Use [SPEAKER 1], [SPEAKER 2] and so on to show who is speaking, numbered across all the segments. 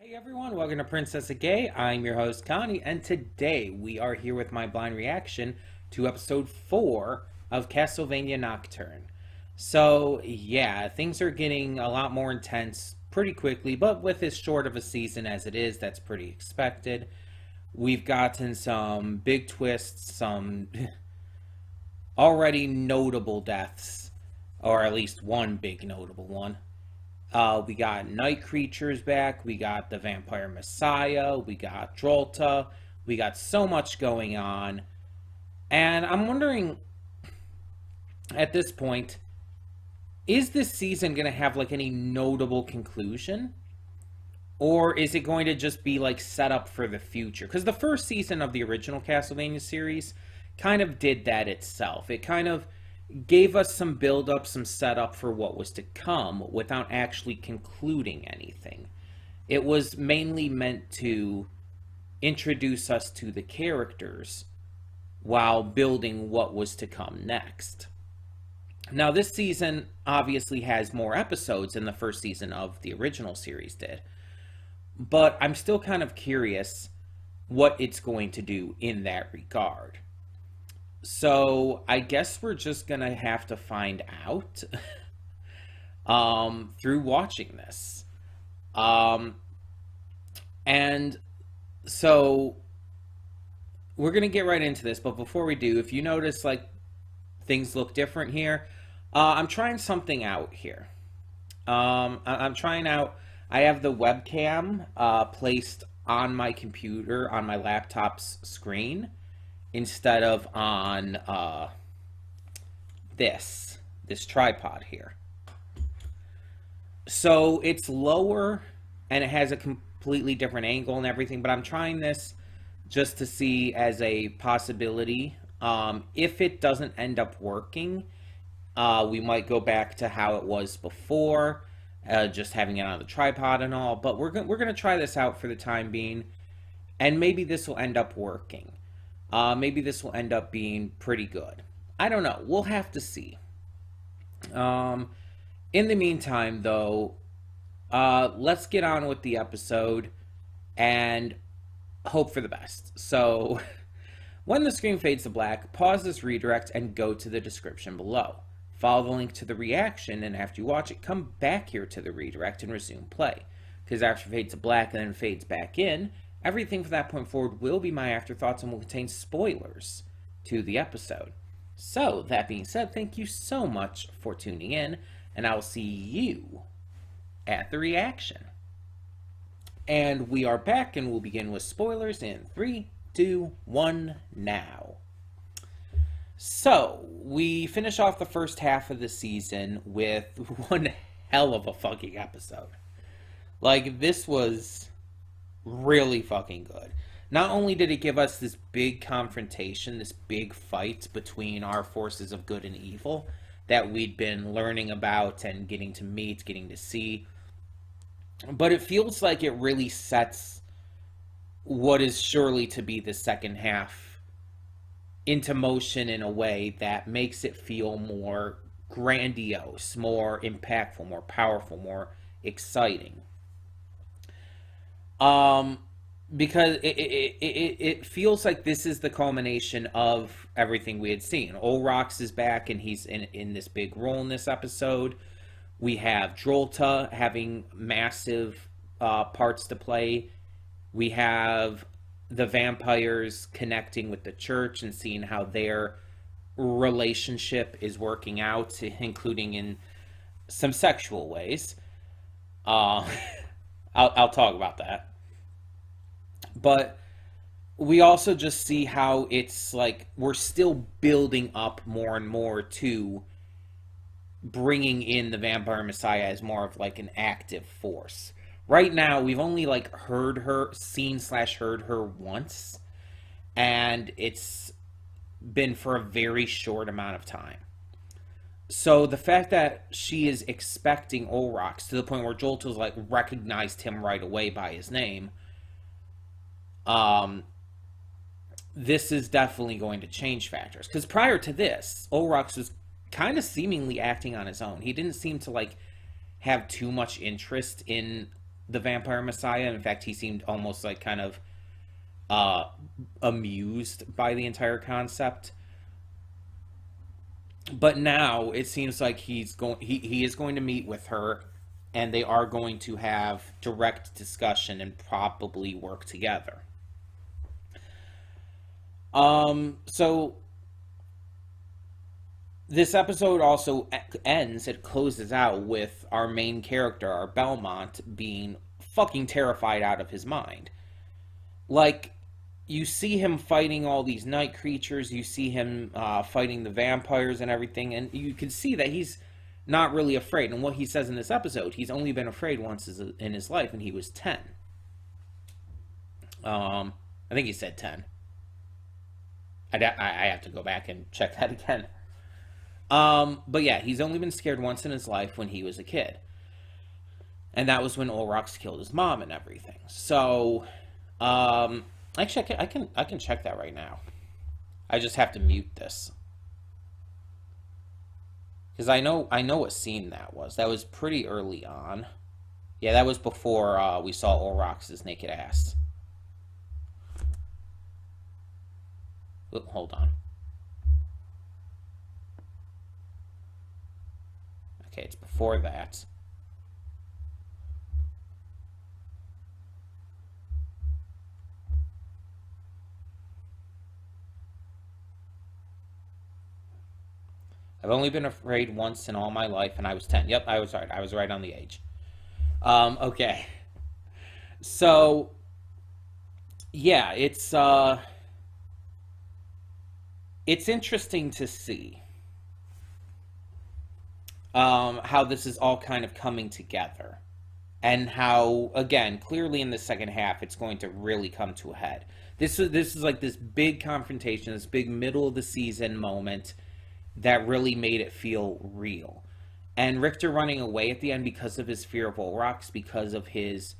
[SPEAKER 1] Hey everyone, welcome to Princess of Gay. I'm your host Connie, and today we are here with my blind reaction to episode 4 of Castlevania Nocturne. So, yeah, things are getting a lot more intense pretty quickly, but with as short of a season as it is, that's pretty expected. We've gotten some big twists, some already notable deaths, or at least one big notable one. We got Night Creatures back. We got the Vampire Messiah. We got Drolta. We got so much going on. And I'm wondering, at this point, is this season going to have like any notable conclusion? Or is it going to just be like set up for the future? Because the first season of the original Castlevania series kind of did that itself. It kind of gave us some build up, some setup for what was to come without actually concluding anything. It was mainly meant to introduce us to the characters while building what was to come next. Now, this season obviously has more episodes than the first season of the original series did, but I'm still kind of curious what it's going to do in that regard. So I guess we're just gonna have to find out through watching this. Um, and so we're gonna get right into this, but before we do, if you notice like things look different here, I'm trying something out here. I'm trying out. I have the webcam placed on my computer on my laptop's screen instead of on this tripod here. So it's lower and it has a completely different angle and everything, but I'm trying this just to see as a possibility. If it doesn't end up working, we might go back to how it was before, just having it on the tripod and all, but we're gonna try this out for the time being, and maybe this will end up working. Maybe this will end up being pretty good. I don't know. We'll have to see. In the meantime, though, let's get on with the episode and hope for the best. So, when the screen fades to black, pause this redirect and go to the description below. Follow the link to the reaction, and after you watch it, come back here to the redirect and resume play. Because after it fades to black and then fades back in, everything from that point forward will be my afterthoughts and will contain spoilers to the episode. So, that being said, thank you so much for tuning in, and I will see you at the reaction. And we are back, and we'll begin with spoilers in 3, 2, 1, now. So, we finish off the first half of the season with one hell of a fucking episode. Like, this was really fucking good. Not only did it give us this big confrontation, this big fight between our forces of good and evil that we'd been learning about and getting to meet, getting to see, but it feels like it really sets what is surely to be the second half into motion in a way that makes it feel more grandiose, more impactful, more powerful, more exciting. Because it feels like this is the culmination of everything we had seen. Olrox is back and he's in this big role in this episode. We have Drolta having massive parts to play. We have the vampires connecting with the church and seeing how their relationship is working out, including in some sexual ways. I'll talk about that. But we also just see how it's like we're still building up more and more to bringing in the Vampire Messiah as more of like an active force. Right now, we've only like heard her once, and it's been for a very short amount of time. So the fact that she is expecting Olrox to the point where Jolto's like recognized him right away by his name, this is definitely going to change factors. Because prior to this, Olrox was kind of seemingly acting on his own. He didn't seem to like have too much interest in the vampire messiah. In fact, he seemed almost like kind of uh, amused by the entire concept. But now it seems like he is going to meet with her, and they are going to have direct discussion and probably work together. So this episode also ends, it closes out with our main character, our Belmont, being fucking terrified out of his mind. Like, you see him fighting all these night creatures, you see him fighting the vampires and everything, and you can see that he's not really afraid. And what he says in this episode, he's only been afraid once in his life, and he was 10. I think he said 10. I have to go back and check that again. But yeah, he's only been scared once in his life when he was a kid. And that was when Olrox killed his mom and everything. So, actually, I can check that right now. I just have to mute this. Because I know what scene that was. That was pretty early on. Yeah, that was before we saw Olrox's naked ass. Oop, hold on. Okay, it's before that. I've only been afraid once in all my life, and I was 10. Yep, I was right. I was right on the age. Okay. So, yeah, it's interesting to see how this is all kind of coming together. And how, again, clearly in the second half, it's going to really come to a head. This is like this big confrontation, this big middle of the season moment that really made it feel real. And Richter running away at the end because of his fear of Olrox, because of his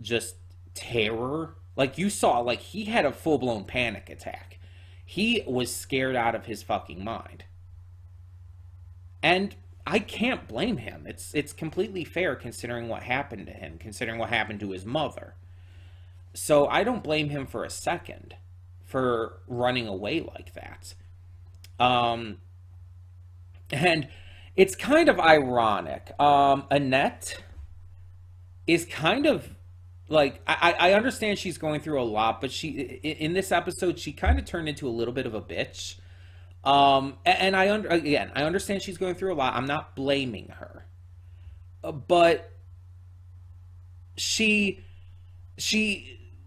[SPEAKER 1] just terror. Like, you saw, like, he had a full-blown panic attack. He was scared out of his fucking mind. And I can't blame him. It's completely fair considering what happened to him, considering what happened to his mother. So I don't blame him for a second for running away like that. And it's kind of ironic. Annette is kind of like, I understand she's going through a lot, but in this episode, she kind of turned into a little bit of a bitch. And I understand she's going through a lot. I'm not blaming her. But she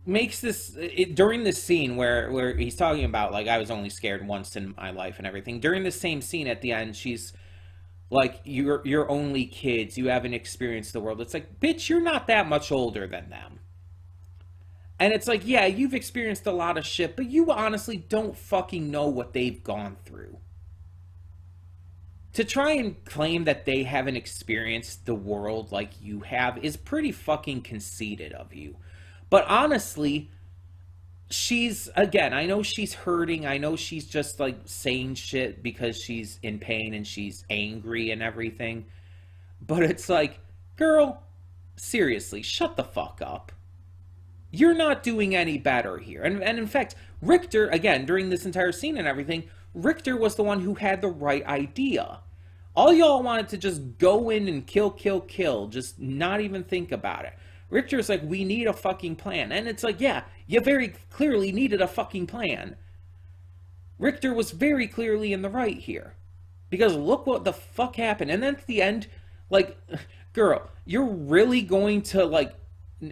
[SPEAKER 1] makes this during this scene where he's talking about, like, I was only scared once in my life and everything. During the same scene at the end, she's like, you're only kids, you haven't experienced the world. It's like, bitch, you're not that much older than them. And it's like, yeah, you've experienced a lot of shit, but you honestly don't fucking know what they've gone through. To try and claim that they haven't experienced the world like you have is pretty fucking conceited of you. But honestly, again, I know she's hurting. I know she's just, like, saying shit because she's in pain and she's angry and everything. But it's like, girl, seriously, shut the fuck up. You're not doing any better here. And in fact, Richter, again, during this entire scene and everything, Richter was the one who had the right idea. All y'all wanted to just go in and kill, just not even think about it. Richter's like, we need a fucking plan. And it's like, yeah, you very clearly needed a fucking plan. Richter was very clearly in the right here. Because look what the fuck happened. And then at the end, like, girl, you're really going to, like,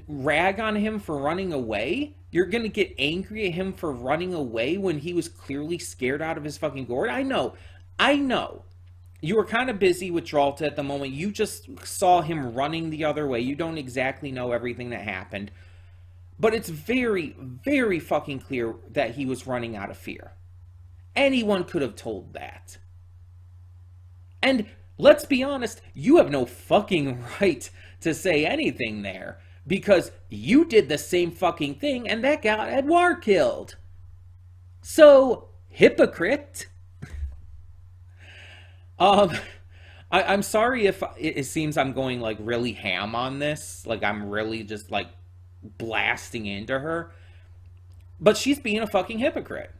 [SPEAKER 1] rag on him for running away? You're gonna get angry at him for running away when he was clearly scared out of his fucking gourd? I know. You were kind of busy with Dralta at the moment. You just saw him running the other way. You don't exactly know everything that happened. But it's very, very fucking clear that he was running out of fear. Anyone could have told that. And let's be honest, you have no fucking right to say anything there. Because you did the same fucking thing and that got Edouard killed. So, hypocrite. I'm sorry if it seems I'm going like really ham on this. Like I'm really just like blasting into her. But she's being a fucking hypocrite.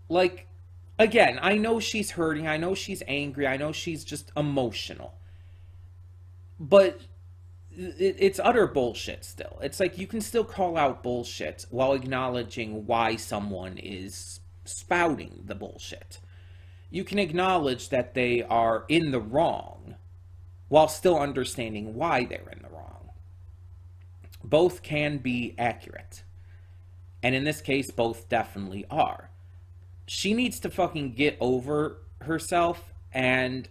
[SPEAKER 1] Like, again, I know she's hurting. I know she's angry. I know she's just emotional. But it's utter bullshit still. It's like you can still call out bullshit while acknowledging why someone is spouting the bullshit. You can acknowledge that they are in the wrong while still understanding why they're in the wrong. Both can be accurate. And in this case, both definitely are. She needs to fucking get over herself, and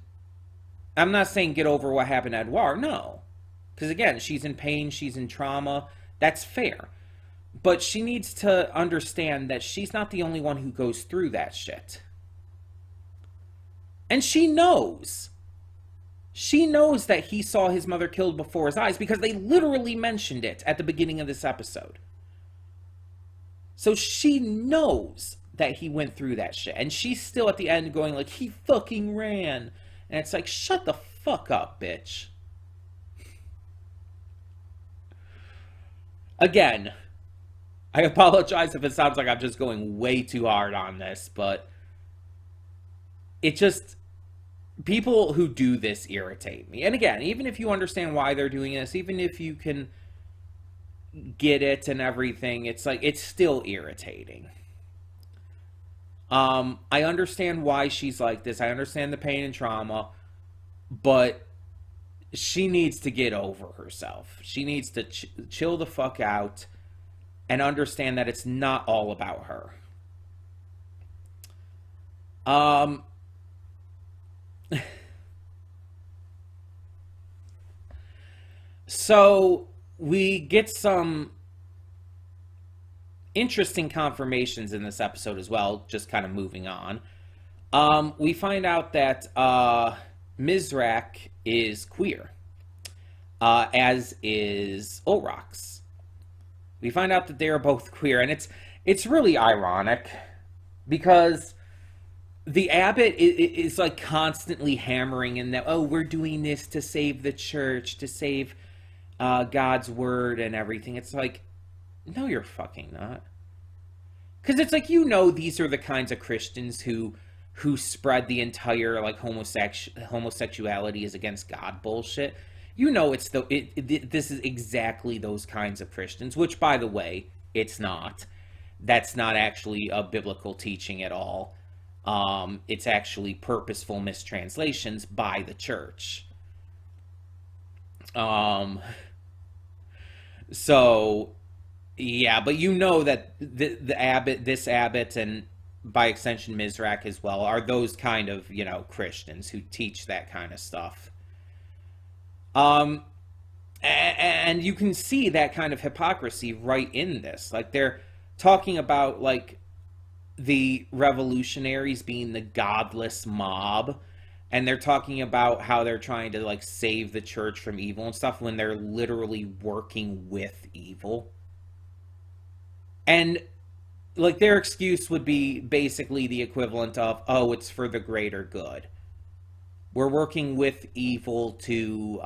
[SPEAKER 1] I'm not saying get over what happened to Edouard, no. Because again, she's in pain, she's in trauma, that's fair. But she needs to understand that she's not the only one who goes through that shit. And she knows. She knows that he saw his mother killed before his eyes because they literally mentioned it at the beginning of this episode. So she knows that he went through that shit. And she's still at the end going like, he fucking ran. And it's like, shut the fuck up, bitch. Again, I apologize if it sounds like I'm just going way too hard on this, but it just, people who do this irritate me. And again, even if you understand why they're doing this, even if you can get it and everything, it's like, it's still irritating. I understand why she's like this. I understand the pain and trauma, but she needs to get over herself. She needs to chill the fuck out and understand that it's not all about her. So we get some interesting confirmations in this episode as well, just kind of moving on. We find out that Mizrak is queer, as is Olrox. We find out that they are both queer, and it's really ironic because the abbot is like constantly hammering in that, oh, we're doing this to save the church, to save God's word and everything. It's like, no, you're fucking not. Because it's like, you know, these are the kinds of Christians who spread the entire like homosexuality is against God bullshit. You know, this is exactly those kinds of Christians, which, by the way, it's not. That's not actually a biblical teaching at all. It's actually purposeful mistranslations by the church. So yeah, but you know that this abbot, and by extension Mizrak as well, are those kind of, you know, Christians who teach that kind of stuff. And you can see that kind of hypocrisy right in this. Like, they're talking about like the revolutionaries being the godless mob, and they're talking about how they're trying to like save the church from evil and stuff when they're literally working with evil. And like their excuse would be basically the equivalent of, oh, it's for the greater good. We're working with evil to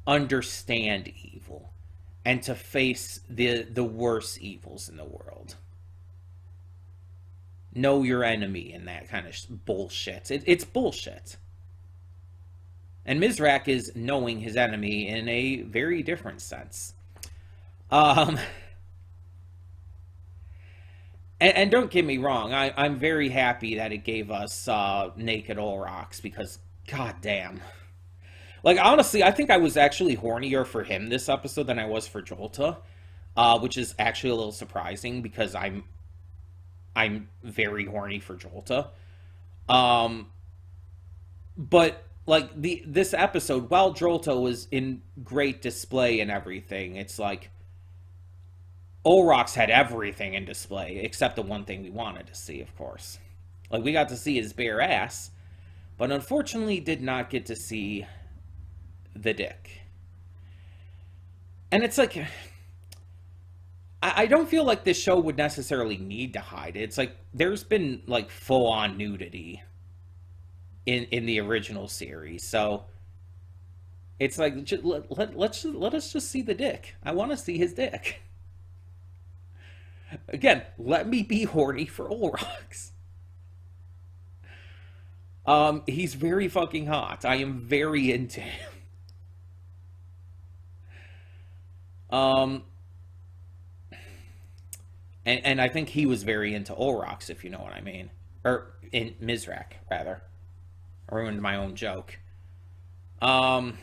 [SPEAKER 1] understand evil and to face the worst evils in the world. Know your enemy and that kind of bullshit. It's bullshit. And Mizrak is knowing his enemy in a very different sense. And don't get me wrong, I'm very happy that it gave us naked Olrox, because goddamn. Like, honestly, I think I was actually hornier for him this episode than I was for Jolta, which is actually a little surprising because I'm very horny for Jolta. But like this episode, while Jolta was in great display and everything, it's like Olrox had everything in display except the one thing we wanted to see, of course. Like, we got to see his bare ass, but unfortunately did not get to see the dick. And it's like, I don't feel like this show would necessarily need to hide it. It's like there's been like full on nudity in the original series, so it's like let us just see the dick. I want to see his dick. Again, let me be horny for Olrox. He's very fucking hot. I am very into him. Um, and I think he was very into Olrox, if you know what I mean, or in Mizrak rather. I ruined my own joke. Um,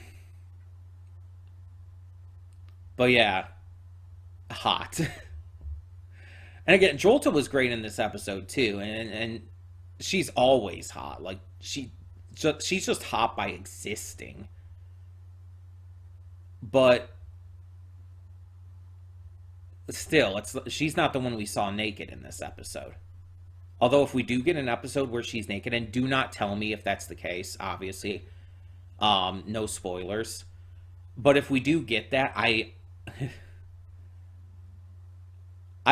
[SPEAKER 1] but yeah, hot. And again, Jolta was great in this episode too, and she's always hot. Like she's just hot by existing. But still, she's not the one we saw naked in this episode. Although if we do get an episode where she's naked, and do not tell me if that's the case, obviously, no spoilers. But if we do get that, I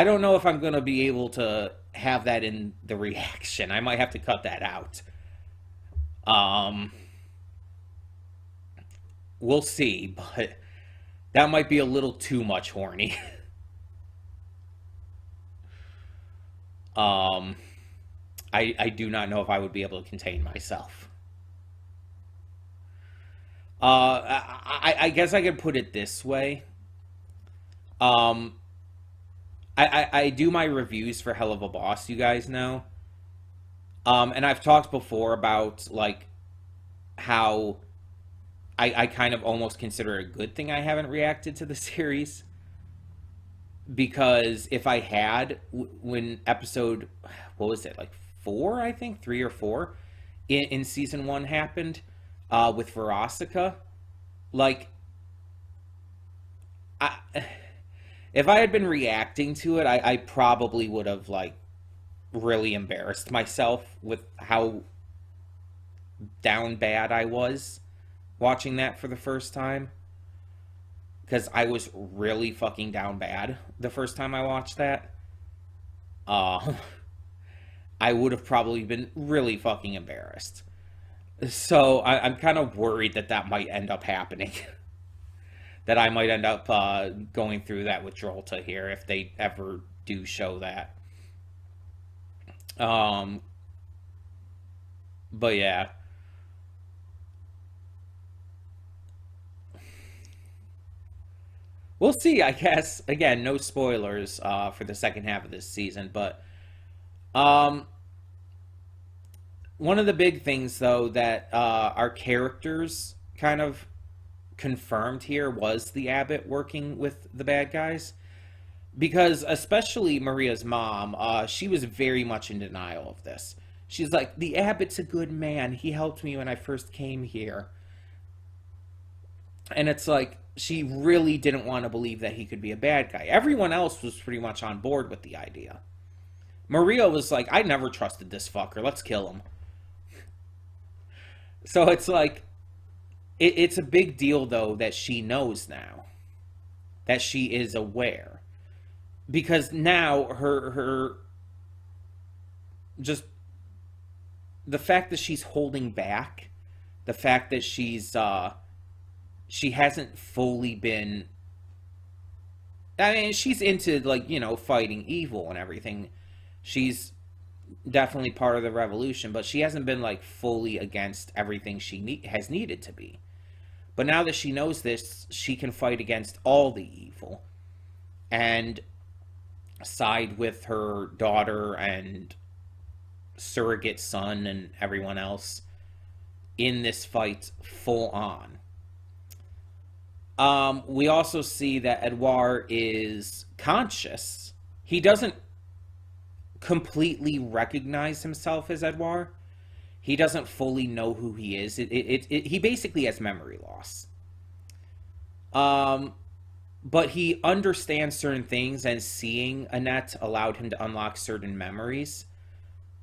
[SPEAKER 1] don't know if I'm gonna be able to have that in the reaction. I might have to cut that out. Um, we'll see, but that might be a little too much horny. Um, I do not know if I would be able to contain myself. I guess I could put it this way. Um, I do my reviews for Hell of a Boss, you guys know. And I've talked before about like how I kind of almost consider it a good thing I haven't reacted to the series, because if I had when episode, what was it, like four, I think 3 or 4 in season 1 happened, with Verosika, like I if I had been reacting to it, I probably would have like really embarrassed myself with how down bad I was watching that for the first time, because I was really fucking down bad the first time I watched that. Uh, I would have probably been really fucking embarrassed. So I'm kind of worried that that might end up happening. That I might end up going through that with Drolta here if they ever do show that. Um, but yeah, we'll see. I guess again, no spoilers for the second half of this season, but um, one of the big things though that our characters kind of confirmed here was the Abbot working with the bad guys. Because especially Maria's mom, she was very much in denial of this. She's like, the Abbot's a good man. He helped me when I first came here. And it's like, she really didn't want to believe that he could be a bad guy. Everyone else was pretty much on board with the idea. Maria was like, I never trusted this fucker. Let's kill him. So it's like, it's a big deal, though, that she knows now. That she is aware. Because now her just the fact that she's holding back, the fact that she hasn't fully been, I mean, she's into, like, fighting evil and everything. She's definitely part of the revolution, but she hasn't been like fully against everything has needed to be. But now that she knows this, she can fight against all the evil and side with her daughter and surrogate son and everyone else in this fight full on. We also see that Edouard is conscious. He doesn't completely recognize himself as Edouard. He doesn't fully know who he is. He basically has memory loss. But he understands certain things, and seeing Annette allowed him to unlock certain memories.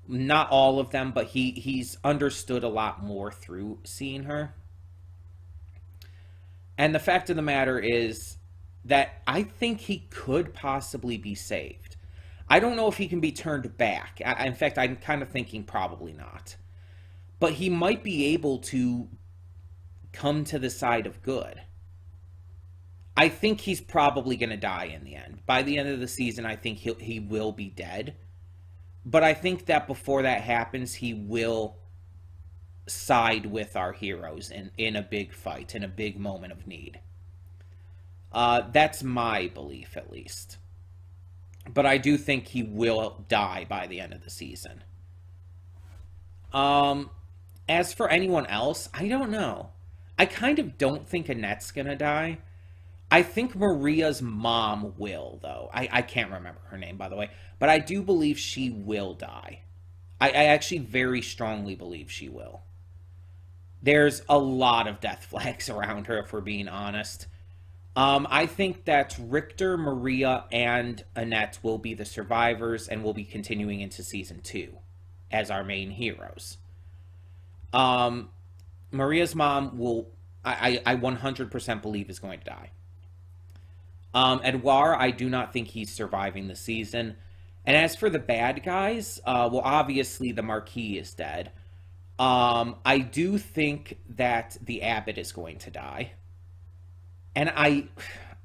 [SPEAKER 1] Not all of them, but he's understood a lot more through seeing her. And the fact of the matter is, that I think he could possibly be saved. I don't know if he can be turned back. In fact, I'm kind of thinking probably not. But he might be able to come to the side of good. I think he's probably going to die in the end. By the end of the season, I think he will be dead. But I think that before that happens, he will side with our heroes in a big fight, in a big moment of need. That's my belief, at least. But I do think he will die by the end of the season. As for anyone else, I don't know. I kind of don't think Annette's gonna die. I think Maria's mom will, though. I can't remember her name, by the way. But I do believe she will die. I actually very strongly believe she will. There's a lot of death flags around her, if we're being honest. I think that Richter, Maria, and Annette will be the survivors and will be continuing into season 2 as our main heroes. Maria's mom will, I 100% believe, is going to die. Edouard, I do not think he's surviving the season. And as for the bad guys, well, obviously the Marquis is dead. I do think that the Abbot is going to die. And I,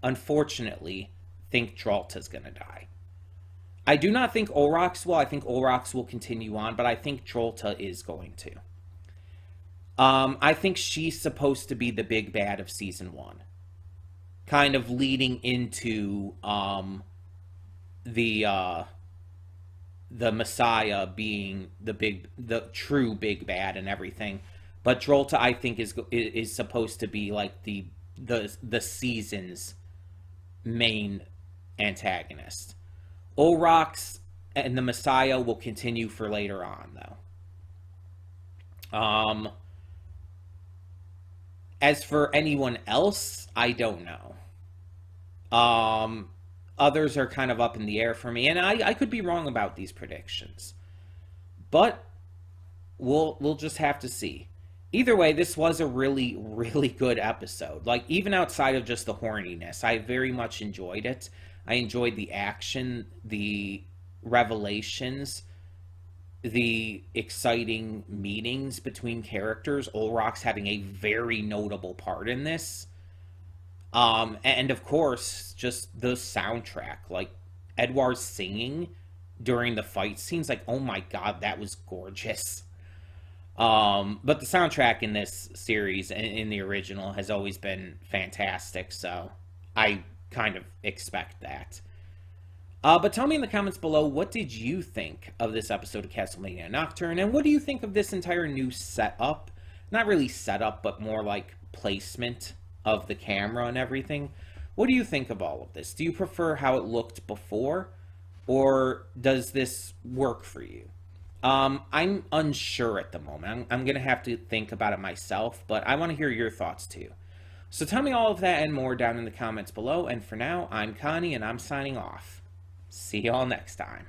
[SPEAKER 1] unfortunately, think Dralta's going to die. I do not think Olrox will. I think Olrox will continue on, but I think Dralta is going to. I think she's supposed to be the big bad of season 1. Kind of leading into the Messiah being the true big bad and everything. But Dralta, I think, is supposed to be like the season's main antagonist. Olrox and the Messiah will continue for later on, though. As for anyone else, I don't know. Others are kind of up in the air for me, and I could be wrong about these predictions. But we'll just have to see. Either way, this was a really, really good episode. Like, even outside of just the horniness, I very much enjoyed it. I enjoyed the action, the revelations, the exciting meetings between characters. Olrox having a very notable part in this. And of course, just the soundtrack. Like, Edouard singing during the fight scenes, like, oh my god, that was gorgeous. But the soundtrack in this series, in the original, has always been fantastic, so I kind of expect that. But tell me in the comments below, what did you think of this episode of Castlevania Nocturne, and what do you think of this entire new setup? Not really setup, but more like placement of the camera and everything. What do you think of all of this? Do you prefer how it looked before, or does this work for you? I'm unsure at the moment. I'm going to have to think about it myself, but I want to hear your thoughts too. So tell me all of that and more down in the comments below, and for now, I'm Connie, and I'm signing off. See y'all next time.